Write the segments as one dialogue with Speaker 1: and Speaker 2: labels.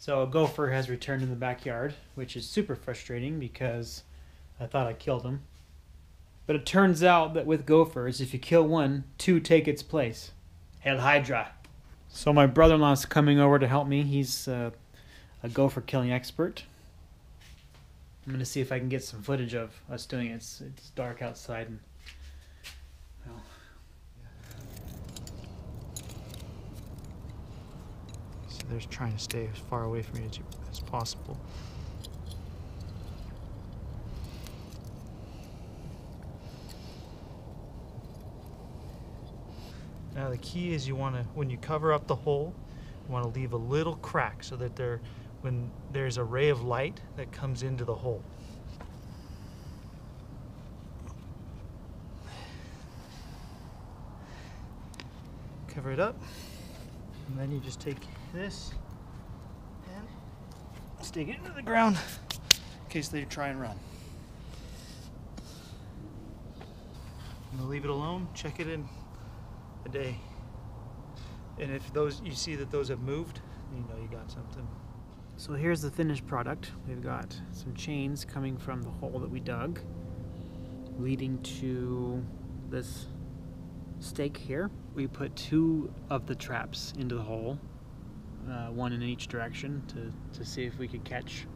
Speaker 1: So a gopher has returned in the backyard, which is super frustrating because I thought I killed him. But it turns out that with gophers, if you kill one, two take its place. Hail Hydra. So my brother-in-law's coming over to help me. He's a gopher killing expert. I'm going to see if I can get some footage of us doing it. It's dark outside. And, well,
Speaker 2: so they're trying to stay as far away from you as possible. Now the key is you want to, when you cover up the hole, you want to leave a little crack so that when there's a ray of light that comes into the hole. Cover it up, and then you just take this and stick it into the ground in case they try and run. I'm gonna leave it alone, check it in a day. And if you see that those have moved, you know you got something.
Speaker 1: so here's the finished product. We've got some chains coming from the hole that we dug, leading to this stake here. We put two of the traps into the hole, one in each direction, to see if we could catch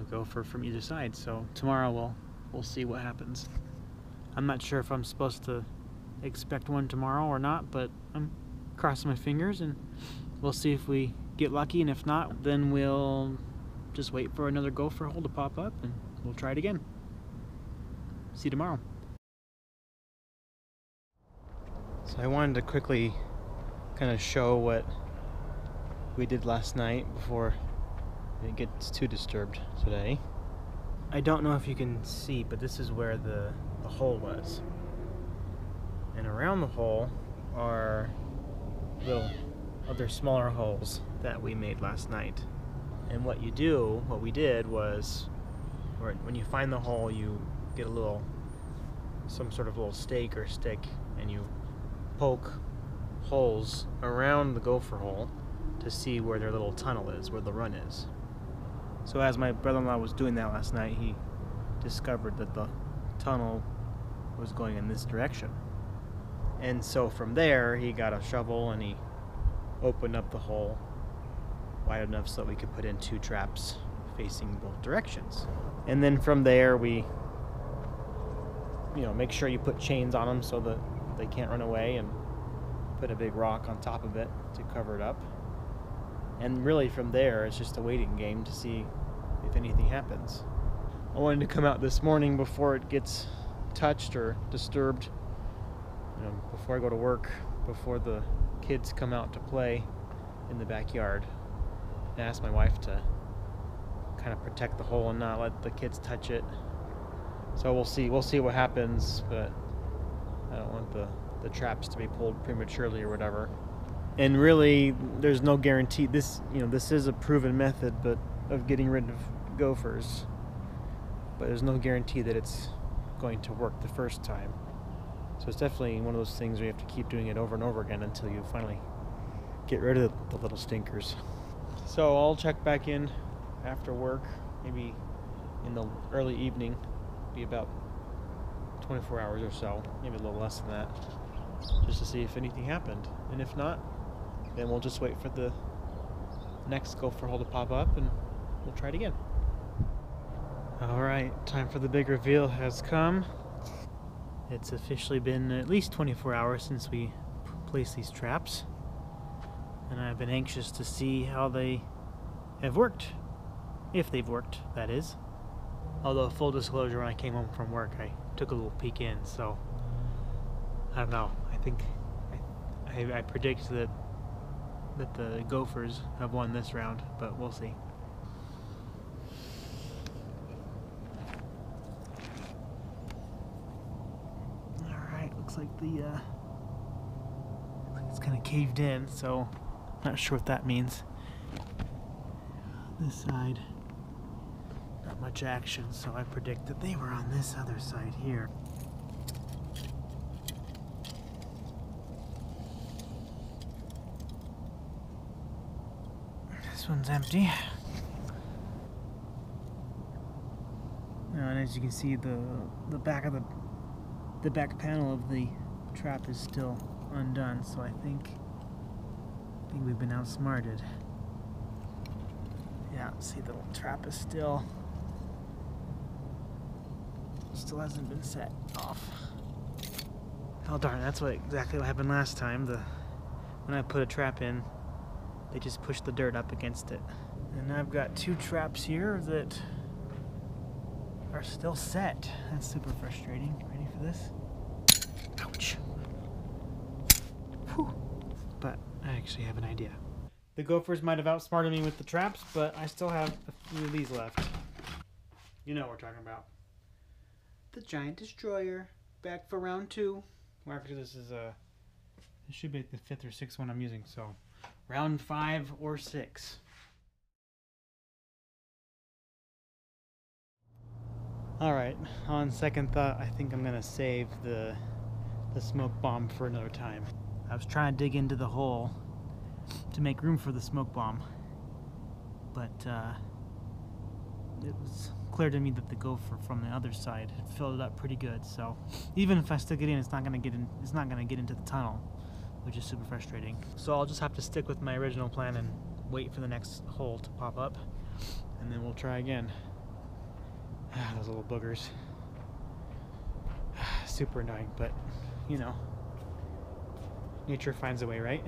Speaker 1: a gopher from either side. So tomorrow we'll see what happens. I'm not sure if I'm supposed to expect one tomorrow or not, but I'm crossing my fingers and we'll see if we get lucky, and if not, then we'll just wait for another gopher hole to pop up and we'll try it again. See you tomorrow. So I wanted to quickly kind of show what we did last night before it gets too disturbed today. I don't know if you can see, but this is where the hole was. And around the hole are little other smaller holes that we made last night. And what we did was, when you find the hole, you get some sort of little stake or stick, and you poke holes around the gopher hole to see where their little tunnel is, where the run is. So as my brother-in-law was doing that last night, he discovered that the tunnel was going in this direction. And so from there, he got a shovel and he opened up the hole wide enough so that we could put in two traps facing both directions. And then from there, we make sure you put chains on them so that they can't run away, and put a big rock on top of it to cover it up. And really from there, it's just a waiting game to see if anything happens. I wanted to come out this morning before it gets touched or disturbed, before I go to work, before the kids come out to play in the backyard. I asked my wife to kind of protect the hole and not let the kids touch it. So we'll see what happens, but I don't want the traps to be pulled prematurely or whatever. And really, there's no guarantee. This is a proven method, but of getting rid of gophers. But there's no guarantee that it's going to work the first time. So it's definitely one of those things where you have to keep doing it over and over again until you finally get rid of the little stinkers. So I'll check back in after work, maybe in the early evening, be about 24 hours or so, maybe a little less than that, just to see if anything happened. And if not, then we'll just wait for the next gopher hole to pop up and we'll try it again. Alright, time for the big reveal has come. It's officially been at least 24 hours since we placed these traps, and I've been anxious to see how they have worked. If they've worked, that is. Although, full disclosure, when I came home from work, I took a little peek in, so I don't know. I think I predict that the gophers have won this round, but we'll see. Looks like it's kind of caved in, so not sure what that means. This side, not much action, so I predict that they were on this other side here. This one's empty. And as you can see, the back of the back panel of the trap is still undone. So I think we've been outsmarted. Yeah, see the little trap is still hasn't been set off. Oh darn! That's exactly what happened last time. When I put a trap in, they just pushed the dirt up against it. And I've got 2 traps here that are still set. That's super frustrating. Ready for this? Ouch. Whew. But I actually have an idea. The Gophers might have outsmarted me with the traps, but I still have a few of these left. You know what we're talking about. The Giant Destroyer, back for round 2. Well, actually, this should be the 5th or 6th one I'm using, so round 5 or 6. Alright, on second thought, I think I'm gonna save the smoke bomb for another time. I was trying to dig into the hole to make room for the smoke bomb, but it was clear to me that the Gopher from the other side had filled it up pretty good. So even if I stick it in, it's not gonna get into the tunnel, which is super frustrating. So I'll just have to stick with my original plan and wait for the next hole to pop up, and then we'll try again. Those little boogers. Super annoying, but you know, nature finds a way, right?